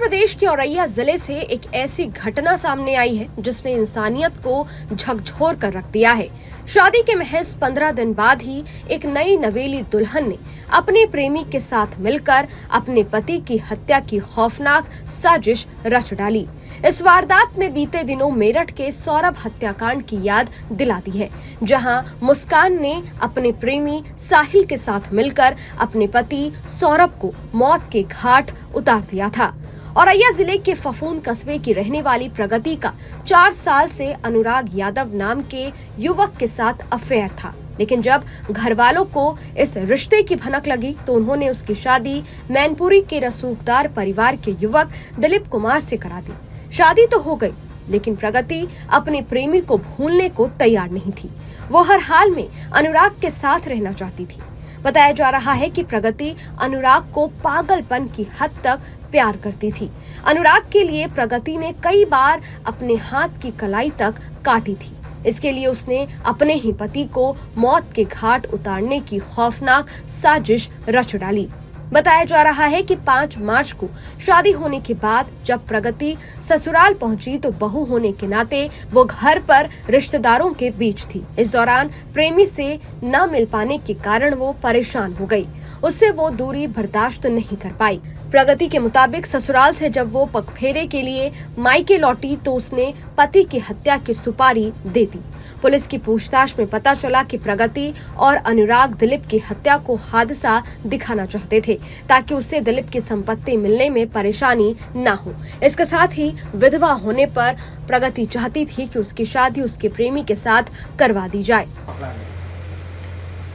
प्रदेश के औरैया जिले से एक ऐसी घटना सामने आई है जिसने इंसानियत को झकझोर कर रख दिया है। शादी के महज 15 दिन बाद ही एक नई नवेली दुल्हन ने अपने प्रेमी के साथ मिलकर अपने पति की हत्या की खौफनाक साजिश रच डाली। इस वारदात ने बीते दिनों मेरठ के सौरभ हत्याकांड की याद दिला दी है, जहां मुस्कान ने अपने प्रेमी साहिल के साथ मिलकर अपने पति सौरभ को मौत के घाट उतार दिया था। औरैया जिले के फफून कस्बे की रहने वाली प्रगति का 4 साल से अनुराग यादव नाम के युवक के साथ अफेयर था, लेकिन जब घर वालों को इस रिश्ते की भनक लगी तो उन्होंने उसकी शादी मैनपुरी के रसूखदार परिवार के युवक दिलीप कुमार से करा दी। शादी तो हो गई, लेकिन प्रगति अपने प्रेमी को भूलने को तैयार नहीं थी। वो हर हाल में अनुराग के साथ रहना चाहती थी। बताया जा रहा है कि प्रगति अनुराग को पागलपन की हद तक प्यार करती थी। अनुराग के लिए प्रगति ने कई बार अपने हाथ की कलाई तक काटी थी। इसके लिए उसने अपने ही पति को मौत के घाट उतारने की खौफनाक साजिश रच डाली। बताया जा रहा है कि 5 मार्च को शादी होने के बाद जब प्रगति ससुराल पहुंची तो बहू होने के नाते वो घर पर रिश्तेदारों के बीच थी। इस दौरान प्रेमी से न मिल पाने के कारण वो परेशान हो गई। उससे वो दूरी बर्दाश्त नहीं कर पाई। प्रगति के मुताबिक ससुराल से जब वो पगफेरे के लिए मायके लौटी तो उसने पति की हत्या की सुपारी दे दी। पुलिस की पूछताछ में पता चला कि प्रगति और अनुराग दिलीप की हत्या को हादसा दिखाना चाहते थे ताकि उससे दिलीप की संपत्ति मिलने में परेशानी न हो। इसके साथ ही विधवा होने पर प्रगति चाहती थी कि उसकी शादी उसके प्रेमी के साथ करवा दी जाए।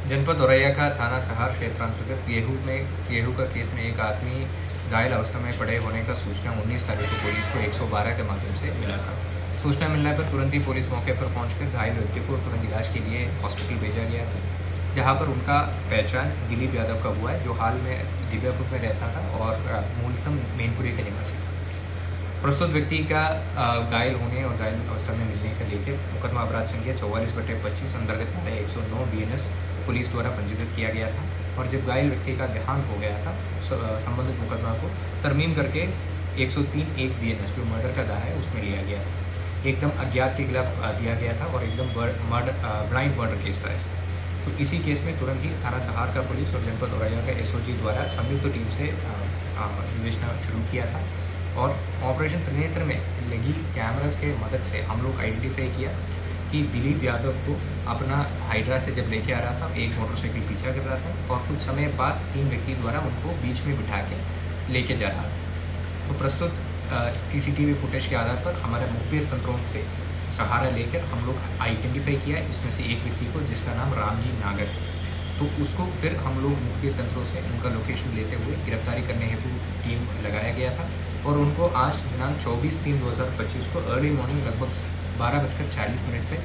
जनपद औरैया का थाना सहार क्षेत्र अंतर्गत गेहूं का खेत में एक आदमी घायल अवस्था में पड़े होने का सूचना 19 तारीख को पुलिस को 112 के माध्यम से मिला था। सूचना मिलने पर तुरंत ही पुलिस मौके पर पहुंचकर घायल व्यक्ति को तुरंत इलाज के लिए हॉस्पिटल भेजा गया था, जहां पर उनका पहचान दिलीप यादव का हुआ है, जो हाल में दिव्यापुर में रहता था और मूलतः मैनपुरी के निवासी था। प्रस्तुत व्यक्ति का घायल होने और घायल अवस्था में मिलने का लेकर मुकदमा अपराध संख्या 44/25 अंतर्गत धारा 109 BNS पुलिस द्वारा पंजीकृत किया गया था। और जब घायल व्यक्ति का देहांत हो गया था, संबंधित मुकदमा को तरमीम करके 103(1) BNS जो मर्डर का धारा है उसमें लिया गया था। एकदम अज्ञात के खिलाफ दिया गया था और एकदम ब्लाइंड मर्डर केस था ऐसा। तो इसी केस में तुरंत ही थाना सहार का पुलिस और जनपद औरैया का SOG द्वारा संयुक्त टीम से विवेचना शुरू किया था और ऑपरेशन त्रिनेत्र में लगी कैमरास के मदद से हम लोग आइडेंटिफाई किया कि दिलीप यादव को अपना हाइड्रा से जब लेके आ रहा था, एक मोटरसाइकिल पीछा कर रहा था और कुछ समय बाद 3 व्यक्ति द्वारा उनको बीच में बिठा के लेके जा रहा था। तो प्रस्तुत CCTV फुटेज के आधार पर हमारे मुखबिर तंत्रों से सहारा लेकर हम लोग आइडेंटिफाई किया इसमें से एक व्यक्ति को, जिसका नाम रामजी नागर। तो उसको फिर हम लोग मुखबिर तंत्रों से उनका लोकेशन लेते हुए गिरफ्तारी करने हेतु टीम लगाया गया था और उनको आज दिनांक 24/3/2025 को अर्ली मॉर्निंग लगभग 12:40 पे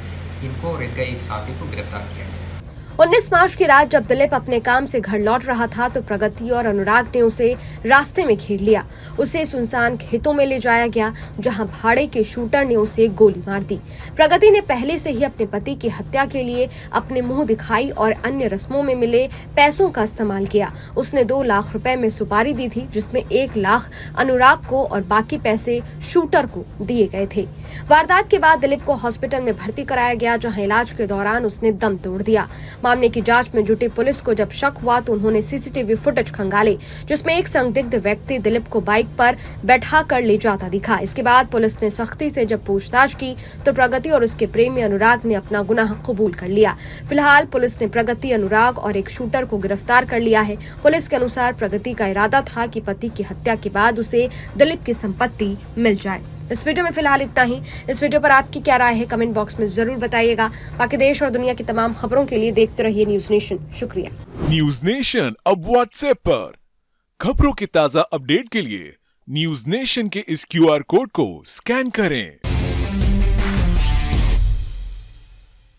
इनको और इनका एक साथी को गिरफ्तार किया गया। 19 मार्च की रात जब दिलीप अपने काम से घर लौट रहा था तो प्रगति और अनुराग ने उसे रास्ते में घेर लिया। उसे सुनसान खेतों में ले जाया गया, जहां भाड़े के शूटर ने उसे गोली मार दी। प्रगति ने पहले से ही अपने पति की हत्या के लिए अपने मुंह दिखाई और अन्य रस्मों में मिले पैसों का इस्तेमाल किया। उसने 2 लाख रुपए में सुपारी दी थी, जिसमें 1 लाख अनुराग को और बाकी पैसे शूटर को दिए गए थे। वारदात के बाद दिलीप को हॉस्पिटल में भर्ती कराया गया, जहाँ इलाज के दौरान उसने दम तोड़ दिया। मामले की जांच में जुटी पुलिस को जब शक हुआ तो उन्होंने CCTV फुटेज खंगाले, जिसमें एक संदिग्ध व्यक्ति दिलीप को बाइक पर बैठा कर ले जाता दिखा। इसके बाद पुलिस ने सख्ती से जब पूछताछ की तो प्रगति और उसके प्रेमी अनुराग ने अपना गुनाह कबूल कर लिया। फिलहाल पुलिस ने प्रगति, अनुराग और एक शूटर को गिरफ्तार कर लिया है। पुलिस के अनुसार प्रगति का इरादा था कि पति की हत्या के बाद उसे दिलीप की संपत्ति मिल जाए। इस वीडियो में फिलहाल इतना ही। इस वीडियो पर आपकी क्या राय है कमेंट बॉक्स में जरूर बताइएगा। बाकी देश और दुनिया की तमाम खबरों के लिए देखते रहिए न्यूज नेशन। शुक्रिया। न्यूज नेशन अब व्हाट्सएप पर खबरों की ताजा अपडेट के लिए न्यूज नेशन के इस QR कोड को स्कैन करें।